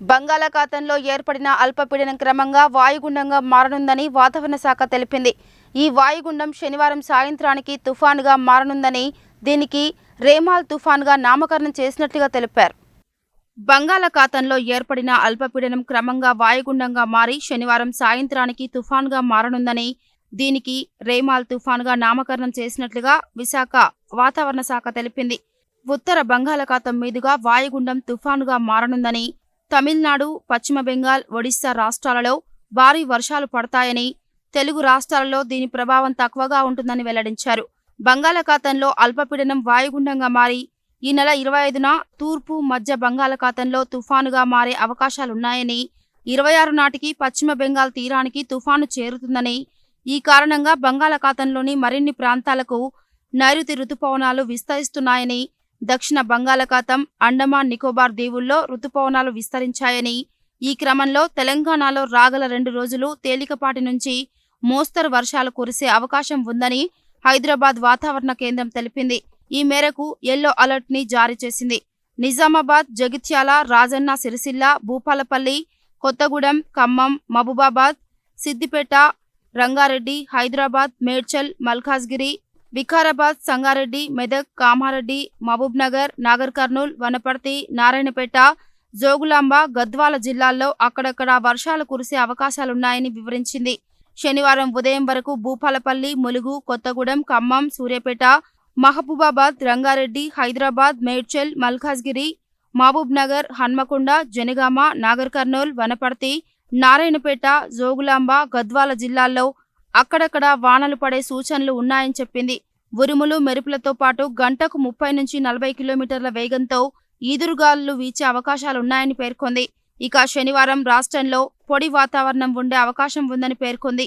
బంగాళాఖాతంలో ఏర్పడిన అల్పపీడనం క్రమంగా వాయుగుండంగా మారనుందని వాతావరణ శాఖ తెలిపింది. ఈ వాయుగుండం శనివారం సాయంత్రానికి తుఫానుగా మారనుందని, దీనికి రేమాల్ తుఫానుగా నామకరణం చేసినట్లుగా తెలిపారు. బంగాళాఖాతంలో ఏర్పడిన అల్పపీడనం క్రమంగా వాయుగుండంగా మారి శనివారం సాయంత్రానికి తుఫానుగా మారనుందని, దీనికి రేమాల్ తుఫానుగా నామకరణం చేసినట్లుగా విశాఖ వాతావరణ శాఖ తెలిపింది. ఉత్తర బంగాళాఖాతం మీదుగా వాయుగుండం తుఫానుగా మారనుందని, తమిళనాడు, పశ్చిమ బెంగాల్, ఒడిశా రాష్ట్రాలలో భారీ వర్షాలు పడతాయని, తెలుగు రాష్ట్రాలలో దీని ప్రభావం తక్కువగా ఉంటుందని వెల్లడించారు. బంగాళాఖాతంలో అల్పపీడనం వాయుగుండంగా మారి ఈ నెల 25న తూర్పు మధ్య బంగాళాఖాతంలో తుఫానుగా మారే అవకాశాలున్నాయని, 26 నాటికి పశ్చిమ బెంగాల్ తీరానికి తుఫాను చేరుతుందని, ఈ కారణంగా బంగాళాఖాతంలోని మరిన్ని ప్రాంతాలకు నైరుతి రుతుపవనాలు విస్తరిస్తున్నాయని, దక్షిణ బంగాళాఖాతం, అండమాన్ నికోబార్ దీవుల్లో రుతుపవనాలు విస్తరించాయని, ఈ క్రమంలో తెలంగాణలో రాగల 2 రోజులు తేలికపాటి నుంచి మోస్తరు వర్షాలు కురిసే అవకాశం ఉందని హైదరాబాద్ వాతావరణ కేంద్రం తెలిపింది. ఈ మేరకు యెల్లో అలర్ట్ ని జారీ చేసింది. నిజామాబాద్, జగిత్యాల, రాజన్న సిరిసిల్ల, భూపాలపల్లి, కొత్తగూడెం, ఖమ్మం, మహబూబాబాద్, సిద్దిపేట, రంగారెడ్డి, హైదరాబాద్, మేడ్చల్, మల్కాజ్గిరి, వికారాబాద్, సంగారెడ్డి, మెదక్, కామారెడ్డి, మహబూబ్నగర్, నాగర్ కర్నూల్, వనపర్తి, నారాయణపేట, జోగులాంబ, గద్వాల జిల్లాల్లో అక్కడక్కడ వర్షాలు కురిసే అవకాశాలున్నాయని వివరించింది. శనివారం ఉదయం వరకు భూపాలపల్లి, ములుగు, కొత్తగూడెం, ఖమ్మం, సూర్యాపేట, మహబూబాబాద్, రంగారెడ్డి, హైదరాబాద్, మేడ్చల్, మల్కాజ్గిరి, మహబూబ్నగర్, హన్మకొండ, జనగామ, నాగర్ కర్నూల్, వనపర్తి, నారాయణపేట, జోగులాంబ, గద్వాల జిల్లాల్లో అక్కడక్కడ వానలు పడే సూచనలు ఉన్నాయని చెప్పింది. ఉరుములు, మెరుపులతో పాటు గంటకు 30 నుంచి 40 కిలోమీటర్ల వేగంతో ఈదురుగాలులు వీచే అవకాశాలున్నాయని పేర్కొంది. ఇక శనివారం రాష్ట్రంలో పొడి వాతావరణం ఉండే అవకాశం ఉందని పేర్కొంది.